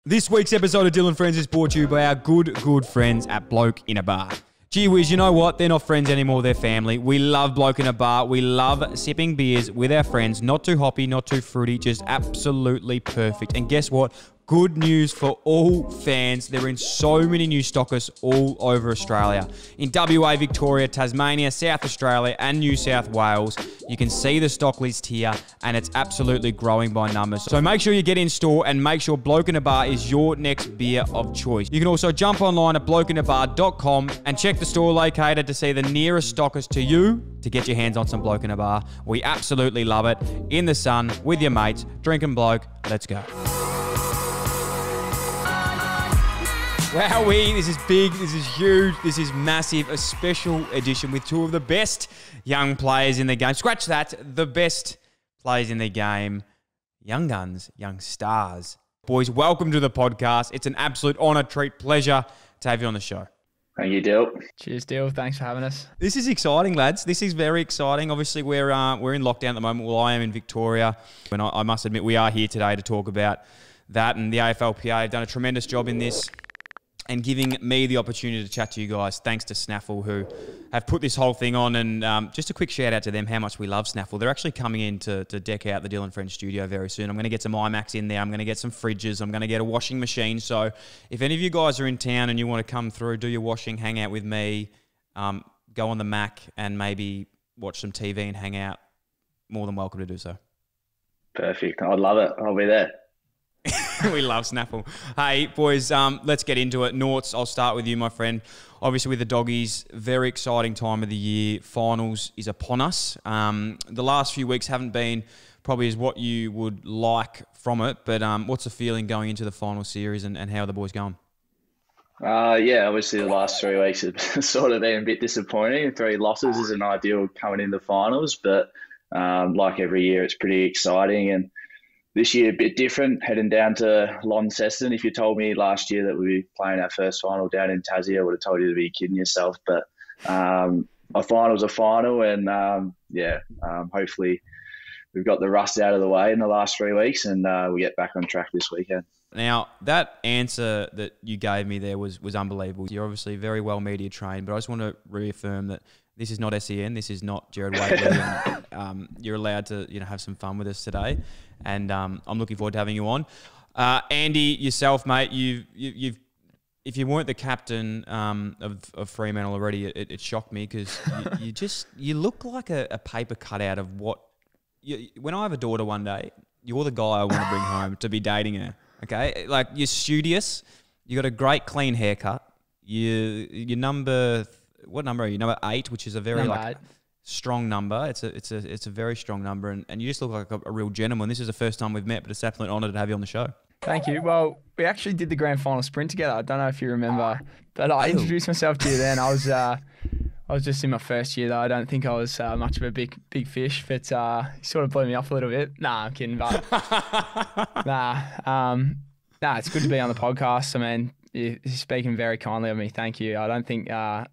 This week's episode of Dylan Friends is brought to you by our good friends at Bloke In A Bar. Gee whiz, you know what? They're not friends anymore, they're family. We love Bloke In A Bar. We love sipping beers with our friends. Not too hoppy, not too fruity, just absolutely perfect. And guess what? Good news for all fans. They're in so many new stockists all over Australia. In WA, Victoria, Tasmania, South Australia, and New South Wales. You can see the stock list here, and it's absolutely growing by numbers. So make sure you get in store and make sure Bloke In A Bar is your next beer of choice. You can also jump online at blokeinabar.com and check the store locator to see the nearest stockist to you to get your hands on some Bloke In A Bar. We absolutely love it. In the sun, with your mates, drinking bloke. Let's go. Wowee, this is big, this is huge, this is massive. A special edition with two of the best young players in the game. Scratch that, the best players in the game. Young guns, young stars. Boys, welcome to the podcast. It's an absolute honour, treat, pleasure to have you on the show. Thank you, Dill. Cheers, Dill. Thanks for having us. This is exciting, lads. This is very exciting. Obviously, we're in lockdown at the moment. Well, I am in Victoria. And I must admit, we are here today to talk about that. And the AFLPA have done a tremendous job in this and giving me the opportunity to chat to you guys. Thanks to Snaffle, who have put this whole thing on. And just a quick shout out to them, how much we love Snaffle. They're actually coming in to deck out the Dylan Friends studio very soon. I'm going to get some iMacs in there. I'm going to get some fridges. I'm going to get a washing machine. So if any of you guys are in town and you want to come through, do your washing, hang out with me, go on the Mac and maybe watch some TV and hang out, more than welcome to do so. Perfect. I'd love it. I'll be there. We love Snaffle. Hey, boys, let's get into it. Naughts, I'll start with you, my friend. Obviously, with the doggies, very exciting time of the year. Finals is upon us. The last few weeks haven't been probably as what you would like from it, but what's the feeling going into the final series and how are the boys going? Yeah, obviously the last 3 weeks have sort of been a bit disappointing. 3 losses isn't ideal coming in the finals, but like every year, it's pretty exciting. And this year, a bit different, heading down to Launceston. If you told me last year that we'd be playing our first final down in Tassie, I would have told you to be kidding yourself. But a final's a final, and hopefully we've got the rust out of the way in the last 3 weeks, and we get back on track this weekend. Now, that answer that you gave me there was unbelievable. You're obviously very well media trained, but I just want to reaffirm that this is not SEN. This is not Jared Wakely. You're allowed to have some fun with us today, and I'm looking forward to having you on. Andy, yourself, mate, you've if you weren't the captain of Fremantle already, it shocked me because you look like a paper cutout of what. When I have a daughter one day, you're the guy I want to bring home to be dating her. Okay, like you're studious, you got a great clean haircut. You're number. What number are you? Number 8, which is a very strong number. It's a very strong number, and you just look like a real gentleman. This is the first time we've met, but it's definitely an honour to have you on the show. Thank you. Well, we actually did the grand final sprint together. I don't know if you remember, but I introduced myself to you then. I was just in my first year though. I don't think I was much of a big fish, but he sort of blew me off a little bit. Nah, I'm kidding, but it's good to be on the podcast. I mean, you're speaking very kindly of me. Thank you. I don't think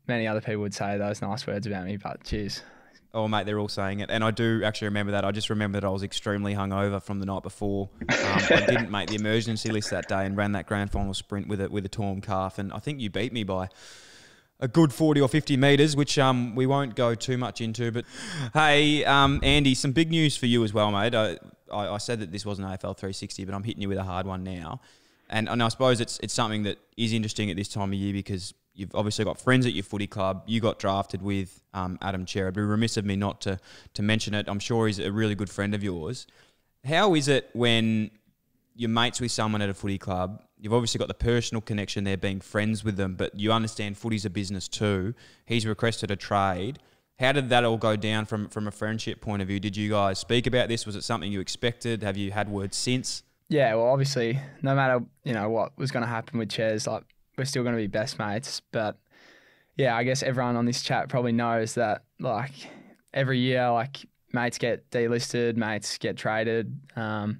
many other people would say those nice words about me, but cheers. Oh, mate, they're all saying it. And I do actually remember that. I just remember that I was extremely hungover from the night before. I didn't make the emergency list that day and ran that grand final sprint with a torn calf. And I think you beat me by a good 40 or 50 metres, which we won't go too much into. But, hey, Andy, some big news for you as well, mate. I said that this wasn't AFL 360, but I'm hitting you with a hard one now. And I suppose it's something that is interesting at this time of year because you've obviously got friends at your footy club. You got drafted with Adam Cherry. It'd be remiss of me not to mention it. I'm sure he's a really good friend of yours. How is it when you're mates with someone at a footy club? You've obviously got the personal connection there, being friends with them, but you understand footy's a business too. He's requested a trade. How did that all go down from a friendship point of view? Did you guys speak about this? Was it something you expected? Have you had words since? Yeah, well, obviously, no matter what was going to happen with Ches, like we're still going to be best mates. But yeah, I guess everyone on this chat probably knows that like every year, like mates get delisted, mates get traded, and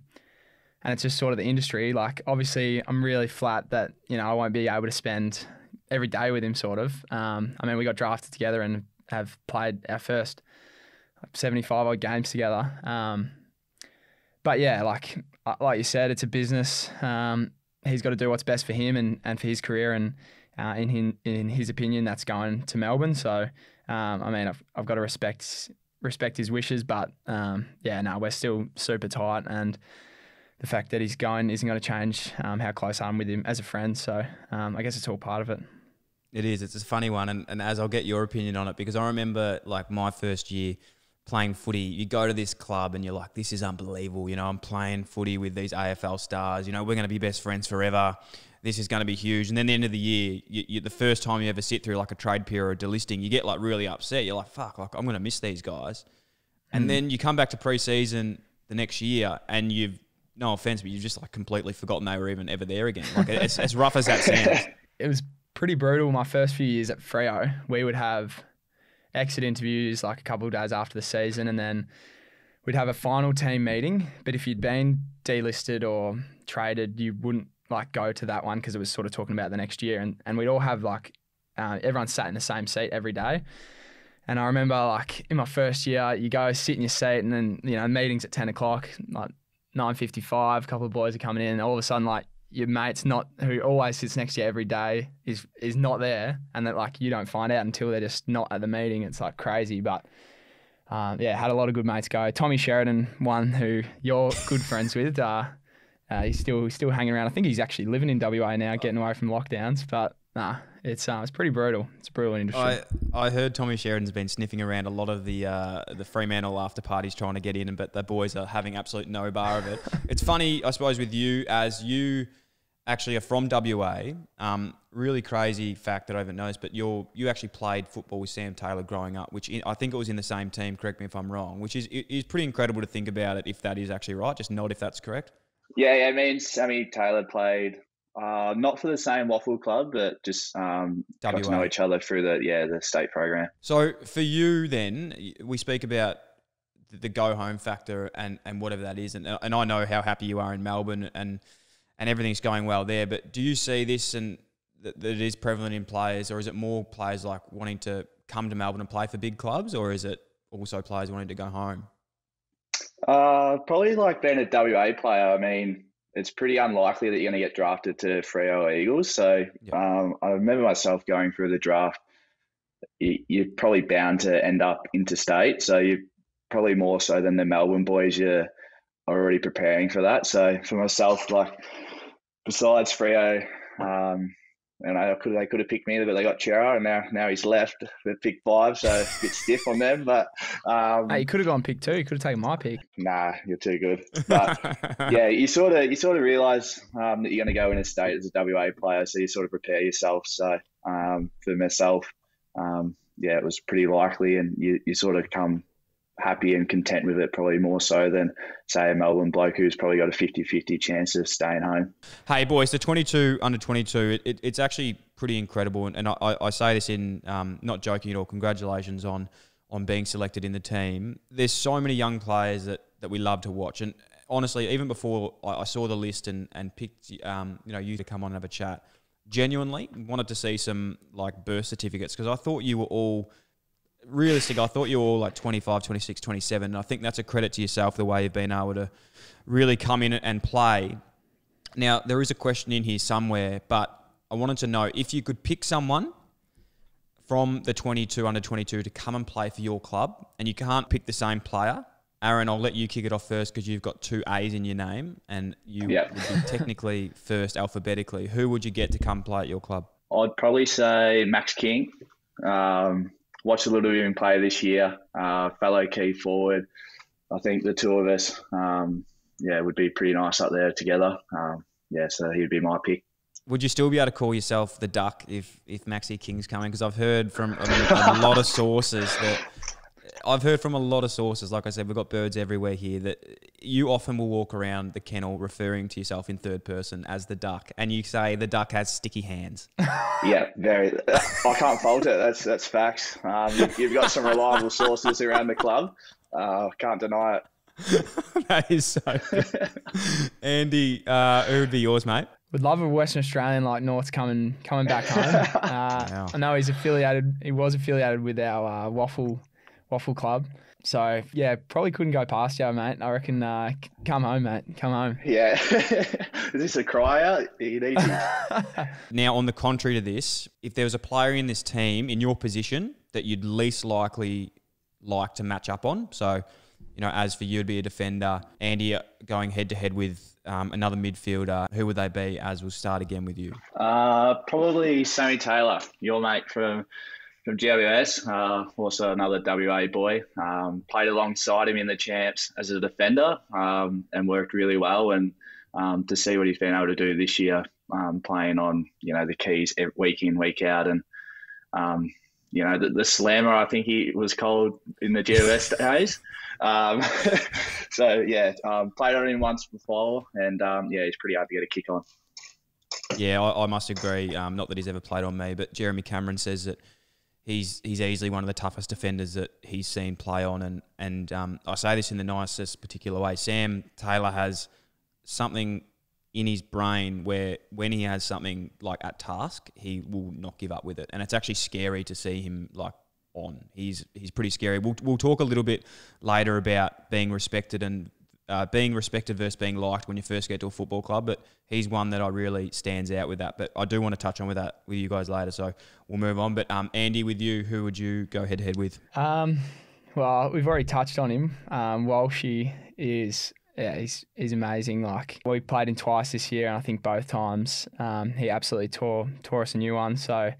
it's just sort of the industry. Like obviously, I'm really flat that I won't be able to spend every day with him. Sort of. I mean, we got drafted together and have played our first 75 odd games together. But yeah, like you said, it's a business. he's got to do what's best for him and for his career. And in his opinion, that's going to Melbourne. So, I mean, I've got to respect his wishes, but we're still super tight, and the fact that he's going isn't going to change how close I am with him as a friend. So I guess it's all part of it. It is. It's a funny one, and as I'll get your opinion on it, because I remember like my first year playing footy, you go to this club and you're like, this is unbelievable. You know, I'm playing footy with these AFL stars. You know, we're going to be best friends forever. This is going to be huge. And then the end of the year, the first time you ever sit through like a trade period or a delisting, you get like really upset. You're like, fuck, like I'm going to miss these guys. And then you come back to pre-season the next year and you've, no offense, but you've just like completely forgotten they were even ever there again. Like it's as rough as that sounds. It was pretty brutal my first few years at Freo. We would have exit interviews like a couple of days after the season, and then we'd have a final team meeting. But if you'd been delisted or traded, you wouldn't like go to that one because it was sort of talking about the next year. And we'd all have like everyone sat in the same seat every day. And I remember like in my first year, you go sit in your seat, and then meetings at 10 o'clock, like 9:55, a couple of boys are coming in, and all of a sudden like your mate's not, who always sits next to you every day, is not there, and that like you don't find out until they're just not at the meeting. It's like crazy, but had a lot of good mates go. Tommy Sheridan, one who you're good friends with, he's still hanging around. I think he's actually living in WA now, getting away from lockdowns. But it's pretty brutal. It's a brutal industry. I heard Tommy Sheridan's been sniffing around a lot of the Fremantle after parties trying to get in, but the boys are having absolute no bar of it. It's funny, I suppose, with you, as you actually are from WA. Really crazy fact that I haven't noticed, but you actually played football with Sam Taylor growing up, which I think it was in the same team. Correct me if I'm wrong. Which is pretty incredible to think about it, if that is actually right. Just nod if that's correct. Yeah. I mean, Sammy Taylor played not for the same Waffle Club, but just got to know each other through the state program. So for you, then we speak about the go home factor and whatever that is, and I know how happy you are in Melbourne and everything's going well there. But do you see this and that it is prevalent in players, or is it more players like wanting to come to Melbourne and play for big clubs, or is it also players wanting to go home? Probably like being a WA player. I mean, it's pretty unlikely that you're going to get drafted to Freo Eagles. So I remember myself going through the draft. You're probably bound to end up interstate. So you're probably more so than the Melbourne boys. You're already preparing for that. So for myself, like besides Freo, they could have picked me, but they got Chera, and now he's left with pick 5, so a bit stiff on them. But hey, you could have gone pick 2. You could have taken my pick. Nah, you're too good. But yeah, you sort of realise that you're going to go in a state as a WA player, so you sort of prepare yourself. So for myself, it was pretty likely, and you sort of come happy and content with it, probably more so than, say, a Melbourne bloke who's probably got a 50-50 chance of staying home. Hey, boys, the 22, under 22, it's actually pretty incredible. And I say this in not joking at all. Congratulations on being selected in the team. There's so many young players that we love to watch. And honestly, even before I saw the list and picked you to come on and have a chat, genuinely wanted to see some like birth certificates, because I thought you were all... Realistic, I thought you were all like 25, 26, 27. And I think that's a credit to yourself, the way you've been able to really come in and play. Now, there is a question in here somewhere, but I wanted to know if you could pick someone from the 22, under 22 to come and play for your club, and you can't pick the same player. Aaron, I'll let you kick it off first because you've got 2 A's in your name and you would be technically first alphabetically. Who would you get to come play at your club? I'd probably say Max King. Watched a little bit of him play this year, fellow key forward. I think the two of us, would be pretty nice up there together. So he'd be my pick. Would you still be able to call yourself the Duck if Maxi King's coming? Because I've heard from a lot of sources like I said, we've got birds everywhere here, that you often will walk around the kennel referring to yourself in third person as the Duck, and you say the Duck has sticky hands. Yeah, very. I can't fault it. That's facts. You've got some reliable sources around the club. Can't deny it. That is so good. Andy, who would be yours, mate? Would love a Western Australian like North's coming back home. Wow. I know he was affiliated with our Waffle Club. So, yeah, probably couldn't go past you, mate. I reckon come home, mate. Come home. Yeah. Is this a crier? You need Now, on the contrary to this, if there was a player in this team in your position that you'd least likely like to match up on, so, as for you, it'd be a defender, Andy going head-to-head with another midfielder, who would they be? As we'll start again with you. Probably Sammy Taylor, your mate from GWS, also another WA boy. Played alongside him in the champs as a defender and worked really well. And to see what he's been able to do this year, playing on the keys week in, week out, and the slammer, I think he was called in the GWS days. Played on him once before, and he's pretty hard to get a kick on. Yeah, I must agree. Not that he's ever played on me, but Jeremy Cameron says that he's easily one of the toughest defenders that he's seen play on. And I say this in the nicest particular way. Sam Taylor has something in his brain where when he has something like at task, he will not give up with it. And it's actually scary to see him on. He's pretty scary. We'll talk a little bit later about being respected and being respected versus being liked when you first get to a football club, but he's one that I really stands out with that. But I do want to touch on with you guys later, so we'll move on. But Andy, with you, who would you go head to head with? Well, we've already touched on him. Walshy is he's amazing. We played him twice this year, and I think both times he absolutely tore us a new one. So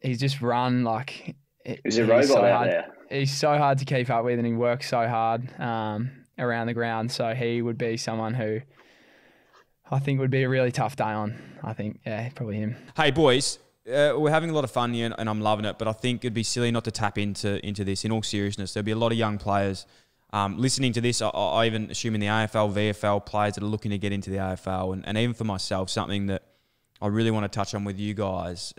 he's just run he's a robot out there. He's so hard to keep up with, and he works so hard around the ground. So he would be someone who I think would be a really tough day on. I think, probably him. Hey, boys, we're having a lot of fun here, and I'm loving it, but I think it'd be silly not to tap into this. In all seriousness, there'll be a lot of young players listening to this. I even assume in the AFL, VFL, players that are looking to get into the AFL, and even for myself, something that I really want to touch on with you guys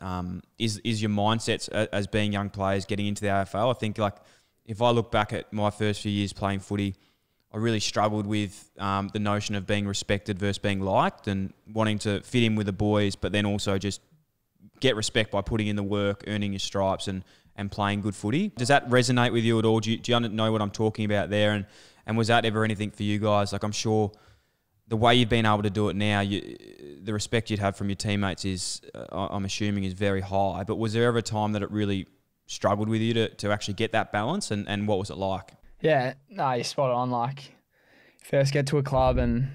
is your mindsets as being young players getting into the AFL. I think if I look back at my first few years playing footy, I really struggled with the notion of being respected versus being liked and wanting to fit in with the boys, but then also just get respect by putting in the work, earning your stripes and playing good footy. Does that resonate with you at all? Do you know what I'm talking about there? And was that ever anything for you guys? I'm sure the way you've been able to do it now, the respect you'd have from your teammates is, I'm assuming, is very high. But was there ever a time that it really struggled with you to actually get that balance? And what was it like? Yeah, no, you're spot on. First get to a club and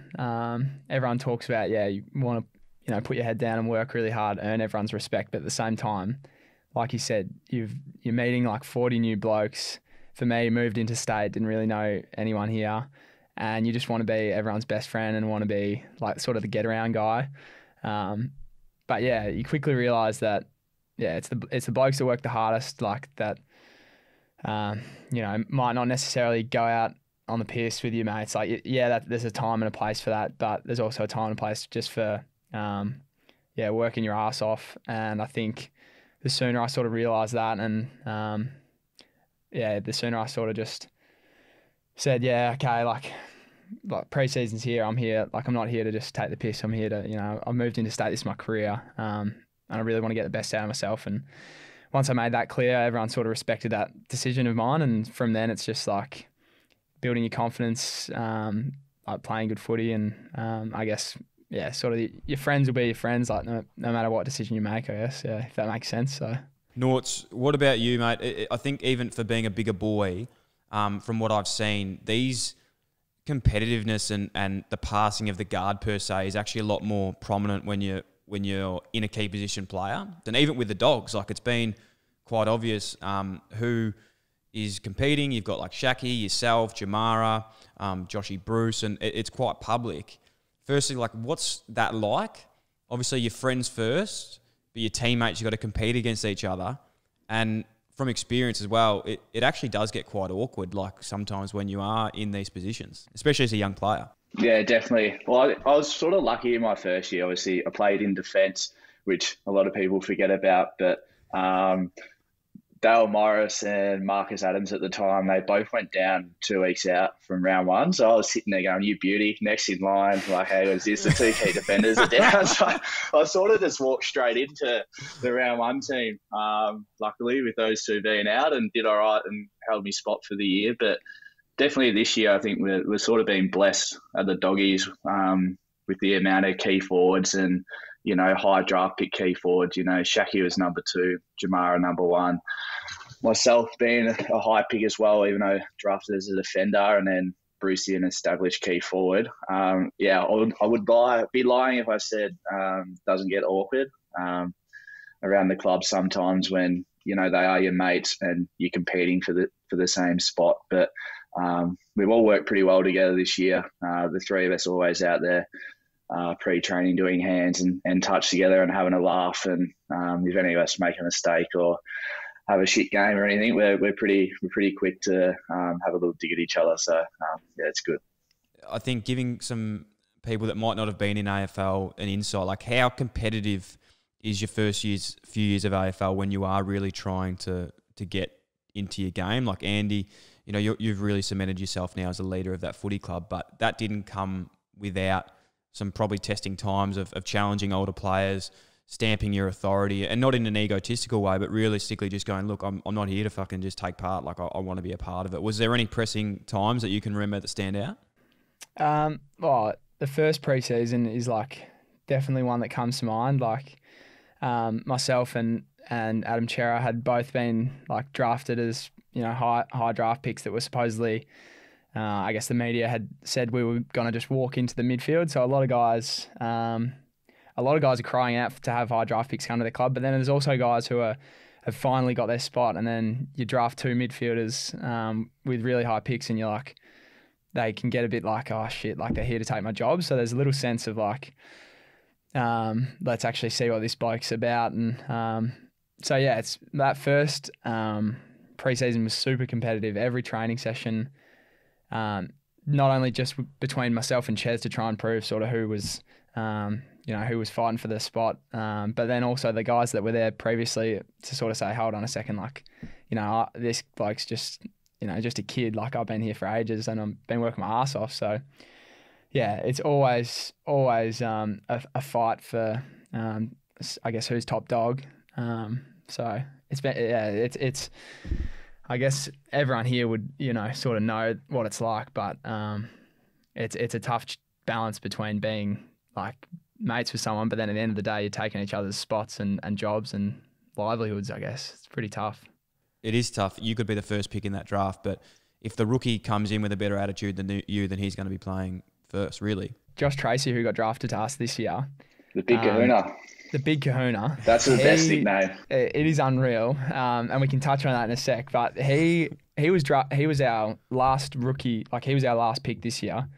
everyone talks about, you want to, put your head down and work really hard, earn everyone's respect. But at the same time, like you said, you're meeting 40 new blokes. For me, moved into state, didn't really know anyone here. And you just want to be everyone's best friend and want to be sort of the get around guy. But you quickly realise that, it's the blokes that work the hardest, that, might not necessarily go out on the piss with your mates. There's a time and a place for that, but there's also a time and a place just for, working your ass off. And I think the sooner I sort of realised that and, the sooner I sort of just said, pre-season's here, I'm here. I'm not here to just take the piss. I'm here to, I've moved into state. This is my career. And I really want to get the best out of myself. And once I made that clear, everyone sort of respected that decision of mine. And from then it's just building your confidence, playing good footy. And I guess, sort of your friends will be your friends, no matter what decision you make, I guess, if that makes sense. So, Norts, what about you, mate? I think even for being a bigger boy, from what I've seen, these competitiveness and the passing of the guard per se is actually a lot more prominent when you're in a key position player. And even with the Dogs, it's been quite obvious who is competing. You've got Shaki, yourself, Jamara, Joshy Bruce, and it's quite public. Firstly, what's that like? Obviously, your friends first, but your teammates, you've got to compete against each other. And from experience as well, it actually does get quite awkward, sometimes when you are in these positions, especially as a young player. Yeah, definitely. Well, I was sort of lucky in my first year. Obviously, I played in defence, which a lot of people forget about. But Dale Morris and Marcus Adams at the time, they both went down 2 weeks out from round one. So I was sitting there going, you beauty, next in line. Like, hey, what's this? The two key defenders are down. So I sort of just walked straight into the round one team, luckily, with those two being out, and did all right and held me spot for the year. But definitely this year, I think we're sort of being blessed at the Doggies with the amount of key forwards and, high draft pick key forwards. Shaki was number 2, Jamara number 1. Myself being a high pick as well, even though drafted as a defender, and then Brucey, an established key forward. I would be lying if I said doesn't get awkward around the club sometimes when, they are your mates and you're competing for the same spot. But we've all worked pretty well together this year. The three of us always out there pre-training doing hands and touch together and having a laugh, and if any of us make a mistake or have a shit game or anything, we're pretty quick to have a little dig at each other. So it's good. I think giving some people that might not have been in AFL an insight, like how competitive is your first few years of AFL when you are really trying to get into your game? Like Andy, you've really cemented yourself now as a leader of that footy club, but that didn't come without some probably testing times of challenging older players, stamping your authority, and not in an egotistical way, but realistically just going, look, I'm not here to fucking just take part. Like I want to be a part of it. Was there any pressing times that you can remember that stand out? The first preseason is like definitely one that comes to mind. Like myself and Adam Chera had both been like drafted as high draft picks that were supposedly. I guess the media had said we were going to just walk into the midfield. So a lot of guys are crying out to have high draft picks come to their club. But then there's also guys who have finally got their spot, and then you draft 2 midfielders with really high picks, and you're like, they can get a bit like, oh shit, like they're here to take my job. So there's a little sense of like, let's actually see what this bloke's about. And it's that first preseason was super competitive. Every training session. Not only just between myself and Ches to try and prove sort of who was fighting for the spot, but then also the guys that were there previously to sort of say, hold on a second, like, this bloke's just a kid. Like I've been here for ages and I've been working my ass off. So yeah, it's always a fight for, I guess, who's top dog. So it's I guess everyone here would, sort of know what it's like, but it's a tough balance between being like mates with someone, but then at the end of the day, you're taking each other's spots and jobs and livelihoods, I guess. It's pretty tough. It is tough. You could be the first pick in that draft, but if the rookie comes in with a better attitude than you, then he's going to be playing first, really. Josh Tracy, who got drafted to us this year. The Big Kahuna. The Big Kahuna. That's the best nickname. It is unreal, and we can touch on that in a sec. But he was our last rookie, like he was our last pick this year,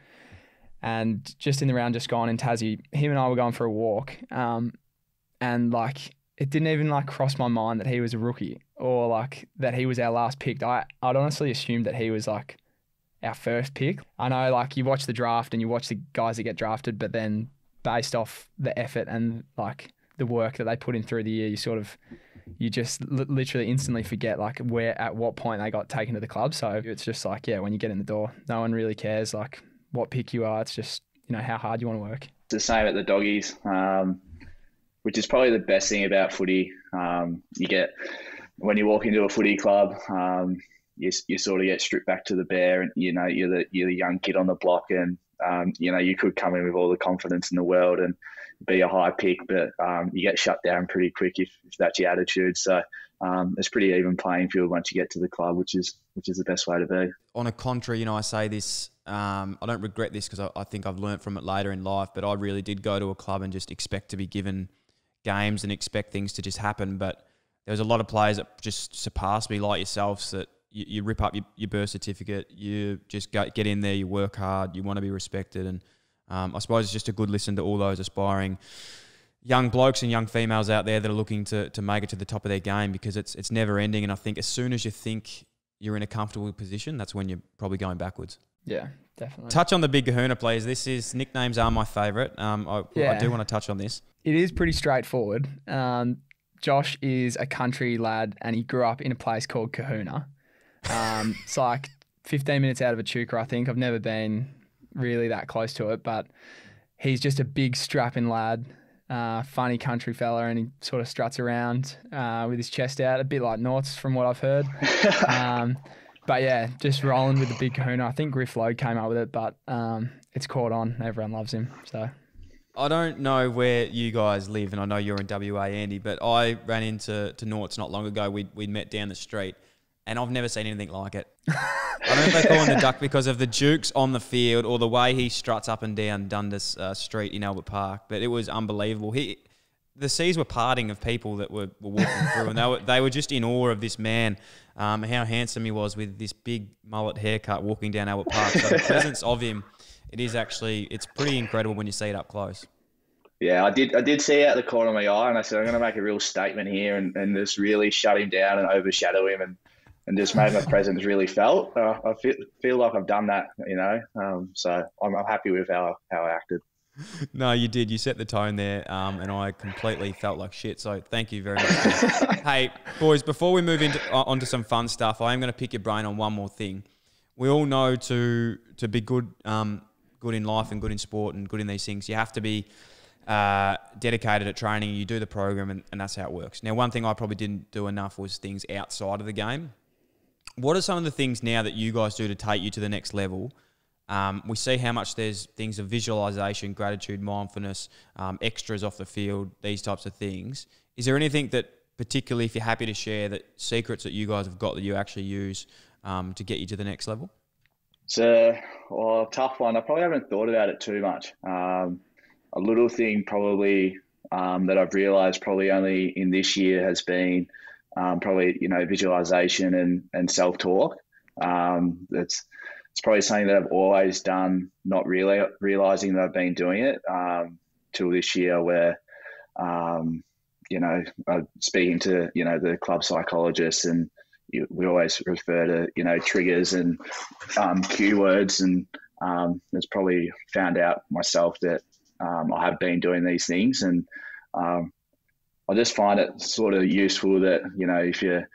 and just in the round just gone in Tassie, him and I were going for a walk, and like it didn't even like cross my mind that he was a rookie or like that he was our last pick. I'd honestly assumed that he was like our first pick. I know like you watch the draft and you watch the guys that get drafted, but then based off the effort and like the work that they put in through the year, you just literally instantly forget like at what point they got taken to the club. So it's just like, yeah, when you get in the door, no one really cares like what pick you are. It's just, how hard you want to work. It's the same at the Doggies, which is probably the best thing about footy. You get, when you walk into a footy club, you sort of get stripped back to the bare, and you're the young kid on the block, and you could come in with all the confidence in the world and be a high pick, but you get shut down pretty quick if that's your attitude. So it's pretty even playing field once you get to the club, which is the best way to be. On a contrary, I say this, I don't regret this because I think I've learnt from it later in life, but I really did go to a club and just expect to be given games and expect things to just happen. But there was a lot of players that just surpassed me, like yourselves, that you rip up your birth certificate, you just get in there, you work hard, you want to be respected. And I suppose it's just a good listen to all those aspiring young blokes and young females out there that are looking to make it to the top of their game, because it's never ending. And I think as soon as you think you're in a comfortable position, that's when you're probably going backwards. Yeah, definitely. Touch on the Big Kahuna, please. Nicknames are my favourite. I do want to touch on this. It is pretty straightforward. Josh is a country lad and he grew up in a place called Kahuna. It's like 15 minutes out of Echuca, I think. I've never been really that close to it, but he's just a big strapping lad, funny country fella, and he sort of struts around with his chest out, a bit like Norts from what I've heard. But yeah, just rolling with the big Kahuna. I think Griff Logue came up with it, but it's caught on. Everyone loves him. So I don't know where you guys live, and I know you're in WA, Andy, but I ran into Norts not long ago. We'd met down the street, and I've never seen anything like it. I don't know if they call him the Duck because of the jukes on the field or the way he struts up and down Dundas Street in Albert Park, but it was unbelievable. The seas were parting of people that were walking through, and they were just in awe of this man, how handsome he was with this big mullet haircut walking down Albert Park. So the presence of him, it's pretty incredible when you see it up close. Yeah, I did see it out the corner of my eye, and I said, I'm going to make a real statement here and just really shut him down and overshadow him and just made my presence really felt. I feel like I've done that, so I'm happy with how I acted. No, you did. You set the tone there, and I completely felt like shit, so thank you very much. Hey, boys, before we move onto some fun stuff, I am going to pick your brain on one more thing. We all know to be good in life and good in sport and good in these things, you have to be dedicated at training. You do the program, and that's how it works. Now, one thing I probably didn't do enough was things outside of the game. What are some of the things now that you guys do to take you to the next level? We see how much there's things of visualization, gratitude, mindfulness, extras off the field, these types of things. Is there anything that, particularly if you're happy to share, that secrets that you guys have got that you actually use to get you to the next level? It's a tough one. I probably haven't thought about it too much. A little thing probably that I've realised probably only in this year has been probably, visualization and self-talk. It's probably something that I've always done, not really realising that I've been doing it till this year where, I'm speaking to, the club psychologist, and we always refer to, triggers and cue words, and it's probably found out myself that I have been doing these things, and I just find it sort of useful that, if you're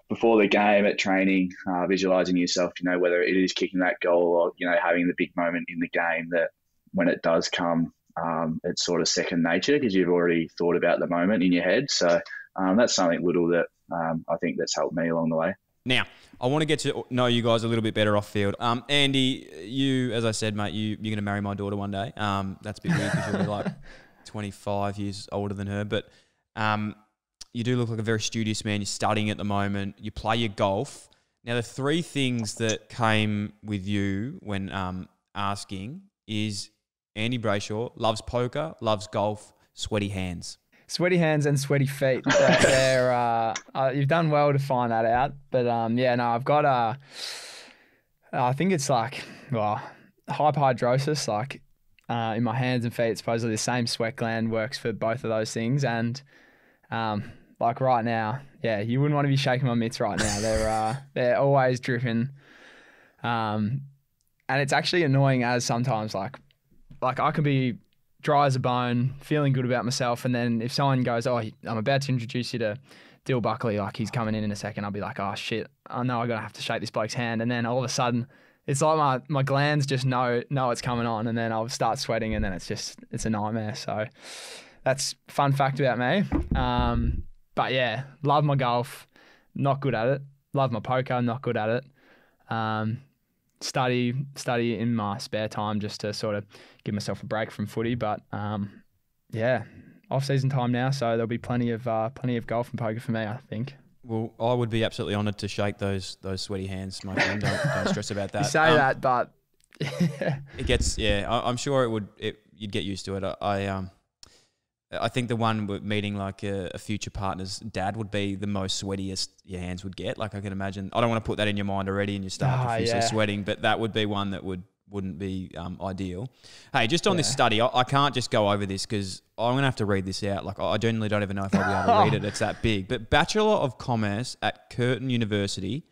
before the game at training, visualizing yourself, whether it is kicking that goal or, having the big moment in the game, that when it does come, it's sort of second nature because you've already thought about the moment in your head. So that's something little that I think that's helped me along the way. Now, I want to get to know you guys a little bit better off field. Andy, you, as I said, mate, you're going to marry my daughter one day. That's a bit weird because you'll be like 25 years older than her, but you do look like a very studious man. You're studying at the moment. You play your golf. Now, the three things that came with you when asking is Andy Brayshaw loves poker, loves golf, sweaty hands. Sweaty hands and sweaty feet. You've done well to find that out. But I've got I think it's like, hyperhidrosis, like in my hands and feet. Supposedly the same sweat gland works for both of those things. And like right now, you wouldn't want to be shaking my mitts right now. They're always dripping. And it's actually annoying as sometimes like I can be dry as a bone, feeling good about myself, and then if someone goes, I'm about to introduce you to Dill Buckley, like he's coming in a second, I'll be like, oh shit, I know I'm going to have to shake this bloke's hand, and then all of a sudden it's like my glands just know it's coming on, and then I'll start sweating, and then it's a nightmare. So that's a fun fact about me. But yeah, love my golf, not good at it. Love my poker, not good at it. Study in my spare time just to sort of give myself a break from footy. But off-season time now, so there'll be plenty of golf and poker for me, I think. Well, I would be absolutely honoured to shake those sweaty hands, my friend. Don't stress about that. You say that, but it gets I'm sure you'd get used to it. I think the one with meeting like a future partner's dad would be the most sweatiest your hands would get. Like I can imagine. I don't want to put that in your mind already and you start profusely sweating, but that would be one that wouldn't be ideal. Hey, just on this study, I can't just go over this because I'm going to have to read this out. Like I genuinely don't even know if I'll be able to read it. It's that big. But Bachelor of Commerce at Curtin University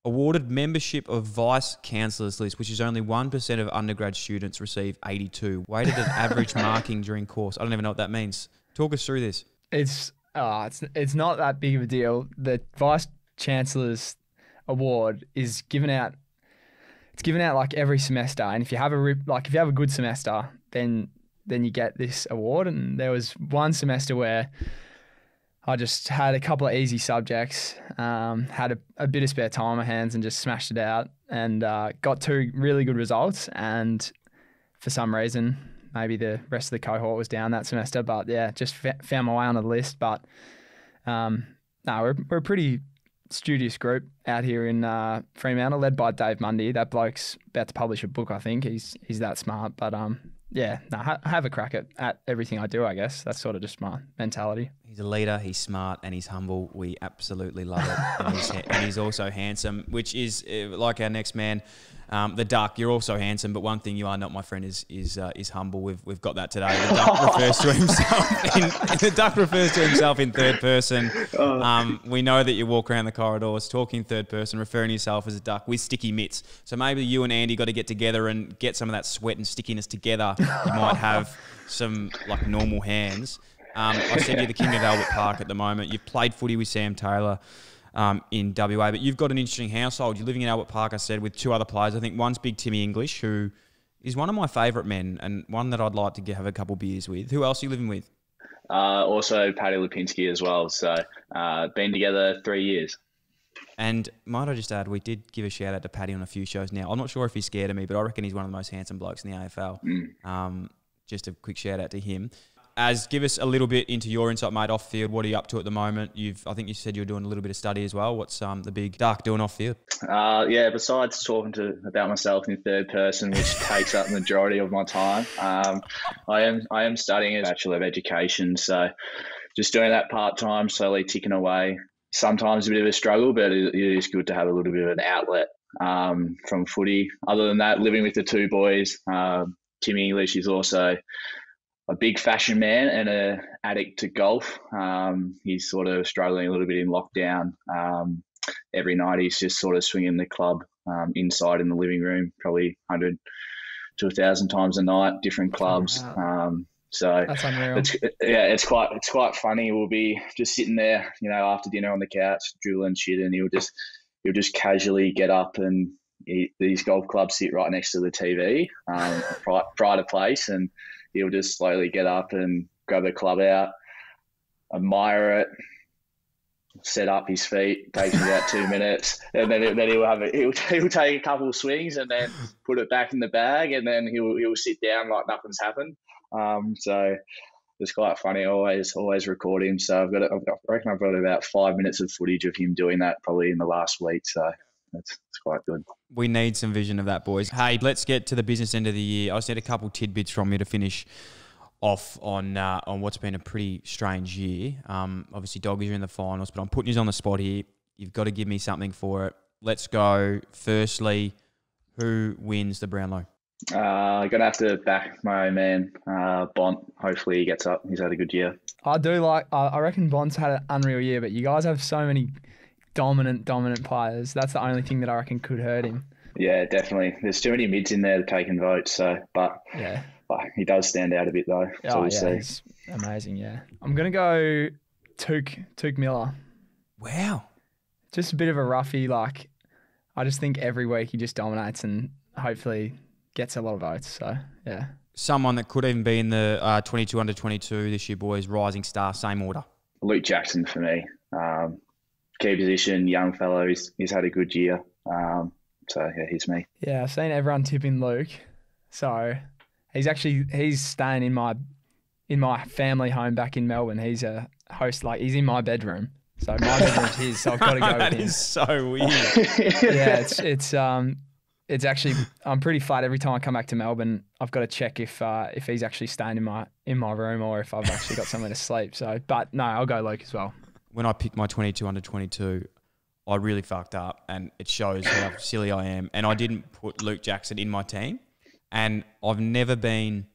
awarded membership of Vice Counsellors list, which is only 1% of undergrad students receive 82, weighted as average marking during course. I don't even know what that means. Talk us through this. It's It's not that big of a deal. The Vice Chancellor's award is given out. It's given out like every semester, and if you have a good semester, then you get this award. And there was one semester where I just had a couple of easy subjects, had a bit of spare time on my hands and just smashed it out, and got 2 really good results. And for some reason, maybe the rest of the cohort was down that semester, but yeah, just found my way on the list. But we're a pretty studious group out here in Fremantle, led by Dave Mundy. That bloke's about to publish a book, I think. He's that smart. But I have a crack at everything I do, I guess. That's sort of just my mentality. He's a leader, he's smart, and he's humble. We absolutely love it. And he's also handsome, which is like our next man, the Duck. You're also handsome, but one thing you are not, my friend, is humble. We've got that today. The Duck refers to himself in third person. We know that you walk around the corridors talking third person, referring to yourself as a duck with sticky mitts. So maybe you and Andy got to get together and get some of that sweat and stickiness together. You might have some like normal hands. I said you're the king of Albert Park at the moment. You've played footy with Sam Taylor in WA, but you've got an interesting household. You're living in Albert Park, I said, with 2 other players. I think one's Big Timmy English, who is one of my favourite men and one that I'd like to have a couple beers with. Who else are you living with? Also Paddy Lipinski as well. So been together 3 years. And might I just add, we did give a shout out to Paddy on a few shows now. I'm not sure if he's scared of me, but I reckon he's one of the most handsome blokes in the AFL. Just a quick shout out to him. Give us a little bit into your insight, mate, off field. What are you up to at the moment? I think you said you were doing a little bit of study as well. What's the big Duck doing off field? Besides talking about myself in third person, which takes up the majority of my time, I am studying a Bachelor of Education. So just doing that part time, slowly ticking away. Sometimes a bit of a struggle, but it is good to have a little bit of an outlet from footy. Other than that, living with the 2 boys, Timmy English is also a big fashion man and an addict to golf. He's sort of struggling a little bit in lockdown. Every night he's just sort of swinging the club inside in the living room, probably 100 to 1,000 times a night, different clubs. So that's unreal. It's quite funny. We'll be just sitting there, after dinner on the couch, drooling shit, and he'll just casually get up, and these golf clubs sit right next to the TV, pride of place, and he'll just slowly get up and grab the club out, admire it, set up his feet. Takes him about 2 minutes, and then he'll take a couple of swings and then put it back in the bag, and then he'll sit down like nothing's happened. So it's quite funny. I always record him. So I reckon I've got about 5 minutes of footage of him doing that probably in the last week. So it's quite good. We need some vision of that, boys. Hey, let's get to the business end of the year. I just need a couple tidbits from you to finish off on what's been a pretty strange year. Obviously, Doggies are in the finals, but I'm putting you on the spot here. You've got to give me something for it. Let's go. Firstly, who wins the Brownlow? Gonna have to back my own man, Bont. Hopefully he gets up. He's had a good year. I reckon Bont's had an unreal year, but you guys have so many dominant players. That's the only thing that I reckon could hurt him. Yeah, definitely. There's too many mids in there taking votes. So, but he does stand out a bit though. He's amazing. Yeah, I'm gonna go Took Miller. Wow, just a bit of a roughie. Like, I just think every week he just dominates and hopefully gets a lot of votes. So yeah, someone that could even be in the 22 under 22 this year, boys. Rising star, same order. Luke Jackson for me. Key position, young fellow. He's had a good year. So yeah, he's me. Yeah, I've seen everyone tipping Luke. So he's staying in my family home back in Melbourne. He's a host. Like, he's in my bedroom. So my bedroom's his. So I've got to go with him. That is so weird. Yeah, it's actually, I'm pretty flat every time I come back to Melbourne. I've got to check if he's actually staying in my room or if I've actually got somewhere to sleep. So, but no, I'll go Luke as well. When I picked my 22 under 22, I really fucked up, and it shows how silly I am. And I didn't put Luke Jackson in my team, and I've been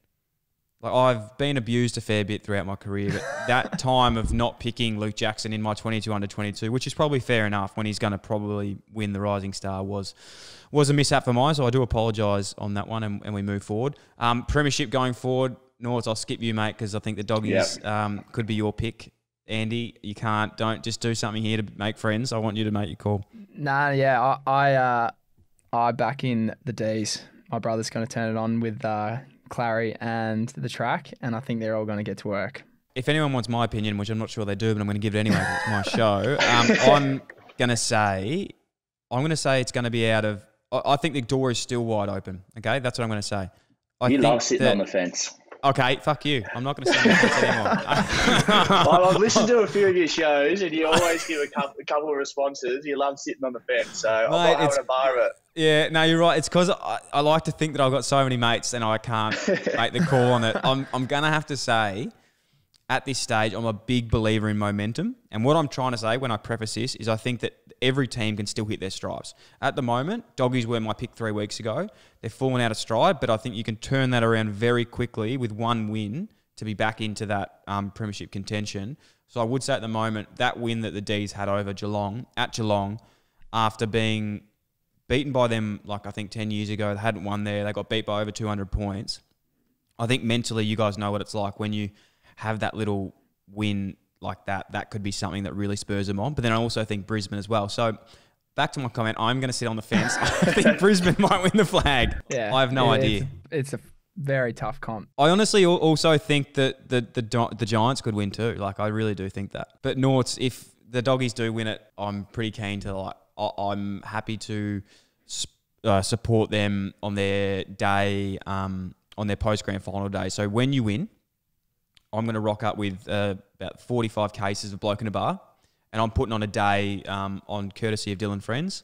abused a fair bit throughout my career, but that time of not picking Luke Jackson in my 22 under 22, which is probably fair enough when he's going to probably win the Rising Star, was a mishap for mine. So I do apologise on that one, and we move forward. Premiership going forward, North, I'll skip you, mate, because I think the Doggies could be your pick. Andy, you can't. Don't just do something here to make friends. I want you to make your call. Nah, yeah, I back in the D's. My brother's going to turn it on with Clary and the track, and I think they're all going to get to work. If anyone wants my opinion, which I'm not sure they do, but I'm going to give it anyway because it's my show, I'm going to say it's going to be out of... I think the door is still wide open, okay? That's what I'm going to say. You love sitting on the fence. Okay, fuck you. I'm not going to sit on the fence anymore. I've listened to a few of your shows and you always give a couple of responses. You love sitting on the fence, so I'm not having a bar of it. Yeah, no, you're right. It's because I like to think that I've got so many mates and I can't make the call on it. I'm going to have to say, at this stage, I'm a big believer in momentum. And what I'm trying to say when I preface this is I think that every team can still hit their strides. At the moment, Doggies were my pick 3 weeks ago. They've fallen out of stride, but I think you can turn that around very quickly with one win to be back into that premiership contention. So I would say at the moment, that win that the D's had over Geelong, at Geelong, after being beaten by them, like I think 10 years ago, they hadn't won there. They got beat by over 200 points. I think mentally, you guys know what it's like when you have that little win like that. That could be something that really spurs them on. But then I also think Brisbane as well. So back to my comment, I'm going to sit on the fence. I think Brisbane might win the flag. Yeah, I have no idea. It's a very tough comp. I honestly also think that the Giants could win too. Like, I really do think that. But Norts, if the Doggies do win it, I'm pretty keen to, like, I'm happy to support them on their day, on their post-grand final day. So when you win, I'm going to rock up with about 45 cases of Bloke In A Bar, and I'm putting on a day on courtesy of Dylan Friends,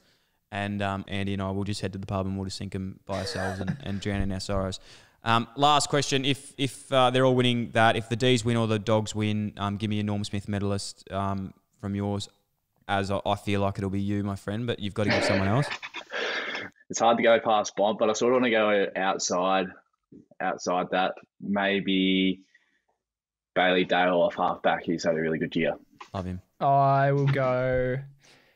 and Andy and I will just head to the pub and we'll just sink them by ourselves and drown in our sorrows. Last question, if they're all winning that, if the D's win or the Dogs win, give me a Norm Smith medalist from yours, as I feel like it'll be you, my friend, but you've got to give someone else. It's hard to go past Bond, but I sort of want to go outside that. Maybe Bailey Dale off halfback. He's had a really good year. Love him. I will go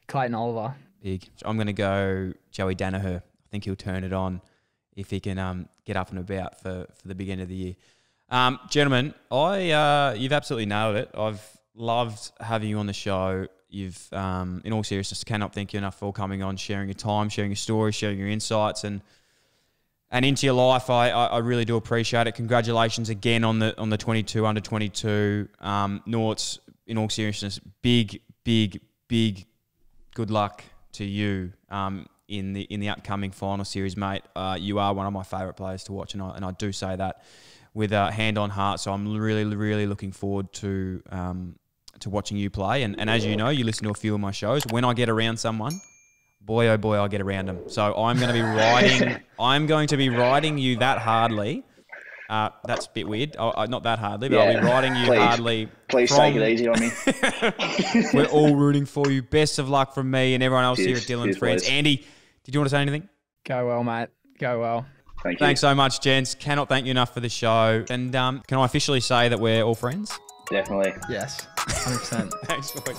Clayton Oliver. Big. I'm going to go Joey Danaher. I think he'll turn it on if he can get up and about for the beginning of the year. Gentlemen, you've absolutely nailed it. I've loved having you on the show. You've, in all seriousness, cannot thank you enough for coming on, sharing your time, sharing your story, sharing your insights, and into your life. I really do appreciate it. Congratulations again on the 22 under 22. Norts, in all seriousness, big good luck to you in the upcoming final series, mate. You are one of my favourite players to watch, and I do say that with hand on heart. So I'm really looking forward to watching you play. And as you know, you listen to a few of my shows. When I get around someone, boy oh boy, I get around them. So I'm going to be riding. I'm going to be riding you that hardly. That's a bit weird. Not that hardly, but I'll be riding you hardly. Please take it easy on me. We're all rooting for you. Best of luck from me and everyone else here at Dylan's Friends. Boys. Andy, did you want to say anything? Go well, mate. Go well. Thanks so much, gents. Cannot thank you enough for the show. And can I officially say that we're all friends? Definitely. Yes, 100%. Thanks, boys.